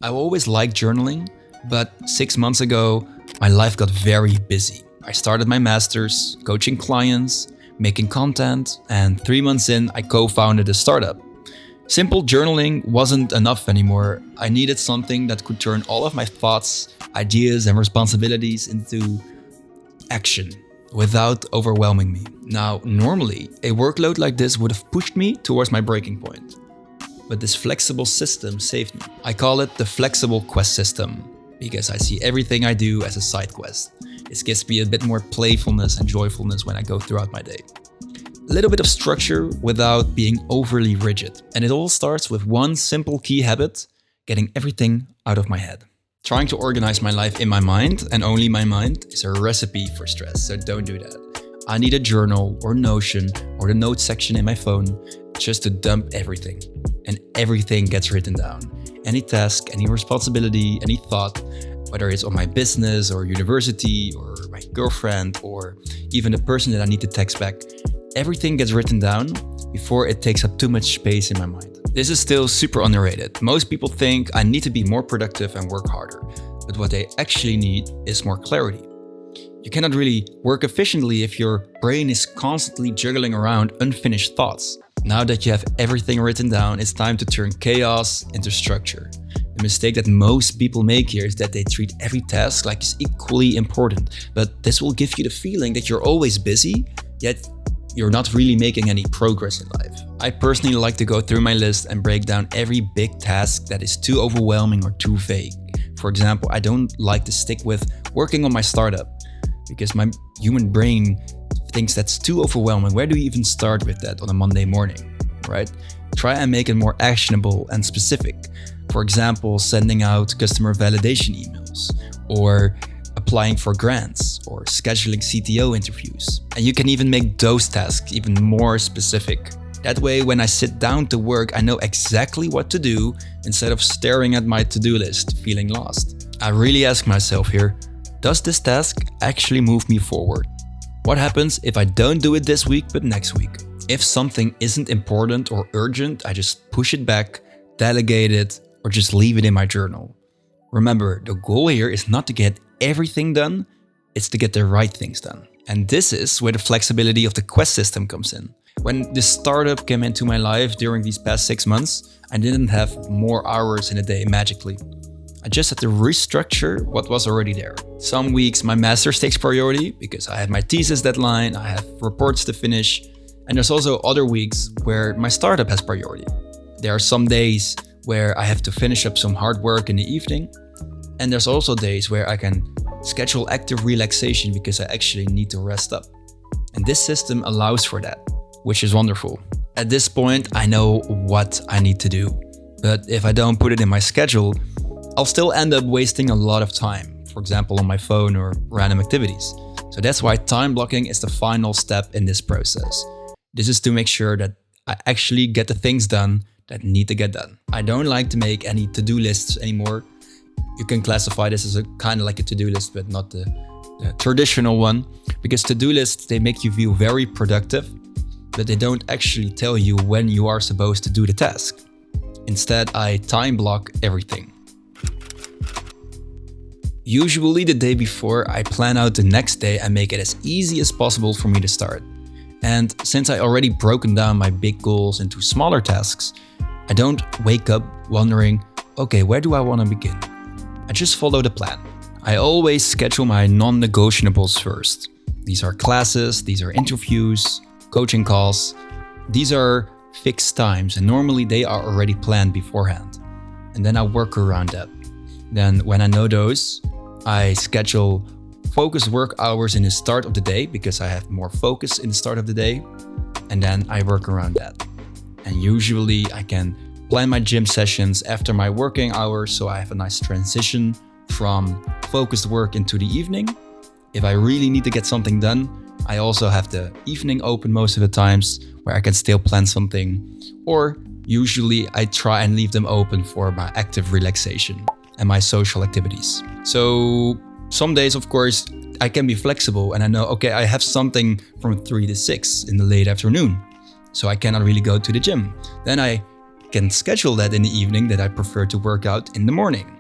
I always liked journaling, but 6 months ago, my life got very busy. I started my master's, coaching clients, making content, and 3 months in, I co-founded a startup. Simple journaling wasn't enough anymore. I needed something that could turn all of my thoughts, ideas, and responsibilities into action without overwhelming me. Now, normally, a workload like this would have pushed me towards my breaking point. But this flexible system saved me. I call it the flexible quest system because I see everything I do as a side quest. This gives me a bit more playfulness and joyfulness when I go throughout my day. A little bit of structure without being overly rigid. And it all starts with one simple key habit: getting everything out of my head. Trying to organize my life in my mind, and only my mind, is a recipe for stress, so don't do that. I need a journal or Notion or the notes section in my phone just to dump everything. And everything gets written down. Any task, any responsibility, any thought, whether it's on my business or university or my girlfriend or even the person that I need to text back, everything gets written down before it takes up too much space in my mind. This is still super underrated. Most people think I need to be more productive and work harder, but what they actually need is more clarity. You cannot really work efficiently if your brain is constantly juggling around unfinished thoughts. Now that you have everything written down, it's time to turn chaos into structure. The mistake that most people make here is that they treat every task like it's equally important, but this will give you the feeling that you're always busy, yet you're not really making any progress in life. I personally like to go through my list and break down every big task that is too overwhelming or too vague. For example, I don't like to stick with working on my startup because my human brain thinks that's too overwhelming. Where do you even start with that on a Monday morning, right? Try and make it more actionable and specific. For example, sending out customer validation emails or applying for grants or scheduling CTO interviews. And you can even make those tasks even more specific. That way, when I sit down to work, I know exactly what to do instead of staring at my to-do list, feeling lost. I really ask myself here, does this task actually move me forward? What happens if I don't do it this week but next week? If something isn't important or urgent, I just push it back, delegate it, or just leave it in my journal. Remember, the goal here is not to get everything done, it's to get the right things done. And this is where the flexibility of the quest system comes in. When this startup came into my life during these past 6 months, I didn't have more hours in a day magically. I just had to restructure what was already there. Some weeks my master's takes priority because I have my thesis deadline, I have reports to finish, and there's also other weeks where my startup has priority. There are some days where I have to finish up some hard work in the evening, and there's also days where I can schedule active relaxation because I actually need to rest up. And this system allows for that, which is wonderful. At this point, I know what I need to do, but if I don't put it in my schedule, I'll still end up wasting a lot of time, for example, on my phone or random activities. So that's why time blocking is the final step in this process. This is to make sure that I actually get the things done that need to get done. I don't like to make any to-do lists anymore. You can classify this as a kind of like a to-do list, but not the traditional one, because to-do lists, they make you feel very productive, but they don't actually tell you when you are supposed to do the task. Instead, I time block everything. Usually the day before, I plan out the next day and make it as easy as possible for me to start. And since I already broken down my big goals into smaller tasks, I don't wake up wondering, okay, where do I want to begin? I just follow the plan. I always schedule my non-negotiables first. These are classes, these are interviews, coaching calls. These are fixed times and normally they are already planned beforehand. And then I work around that. Then when I know those, I schedule focused work hours in the start of the day because I have more focus in the start of the day. And then I work around that. And usually I can plan my gym sessions after my working hours so I have a nice transition from focused work into the evening. If I really need to get something done, I also have the evening open most of the times where I can still plan something. Or usually I try and leave them open for my active relaxation and my social activities. So some days, of course, I can be flexible and I know, okay, I have something from 3 to 6 in the late afternoon, so I cannot really go to the gym. Then I can schedule that in the evening that I prefer to work out in the morning.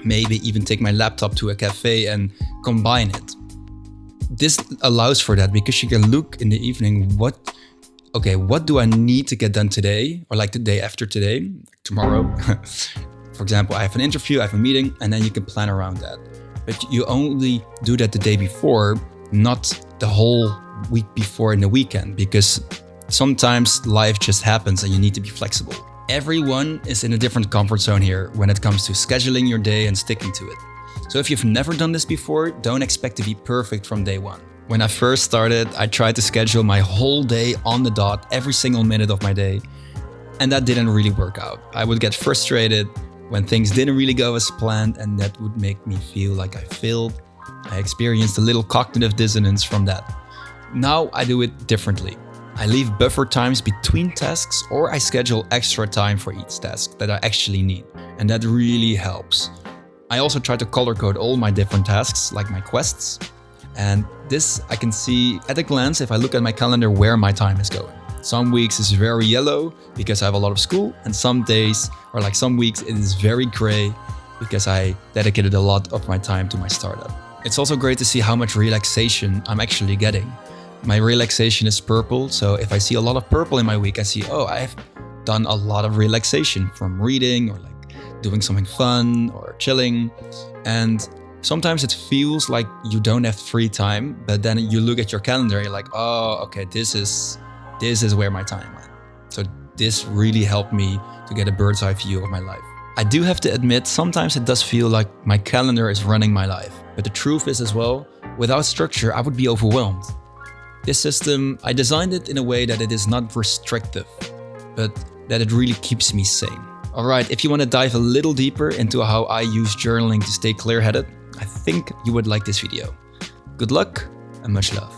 Maybe even take my laptop to a cafe and combine it. This allows for that because you can look in the evening, what do I need to get done today? Or like the day after today, tomorrow. For example, I have an interview, I have a meeting, and then you can plan around that. But you only do that the day before, not the whole week before in the weekend, because sometimes life just happens and you need to be flexible. Everyone is in a different comfort zone here when it comes to scheduling your day and sticking to it. So if you've never done this before, don't expect to be perfect from day one. When I first started, I tried to schedule my whole day on the dot, every single minute of my day, and that didn't really work out. I would get frustrated when things didn't really go as planned, and that would make me feel like I failed. I experienced a little cognitive dissonance from that. Now I do it differently. I leave buffer times between tasks, or I schedule extra time for each task that I actually need. And that really helps. I also try to color code all my different tasks, like my quests. And this I can see at a glance if I look at my calendar where my time is going. Some weeks is very yellow because I have a lot of school, and some days, or like some weeks, it is very gray because I dedicated a lot of my time to my startup. It's also great to see how much relaxation I'm actually getting. My relaxation is purple, so if I see a lot of purple in my week, I see, oh, I've done a lot of relaxation from reading or like doing something fun or chilling. And sometimes it feels like you don't have free time, but then you look at your calendar and you're like, oh, okay, this is where my time went. So this really helped me to get a bird's eye view of my life. I do have to admit, sometimes it does feel like my calendar is running my life. But the truth is as well, without structure, I would be overwhelmed. This system, I designed it in a way that it is not restrictive, but that it really keeps me sane. Alright, if you want to dive a little deeper into how I use journaling to stay clear-headed, I think you would like this video. Good luck and much love.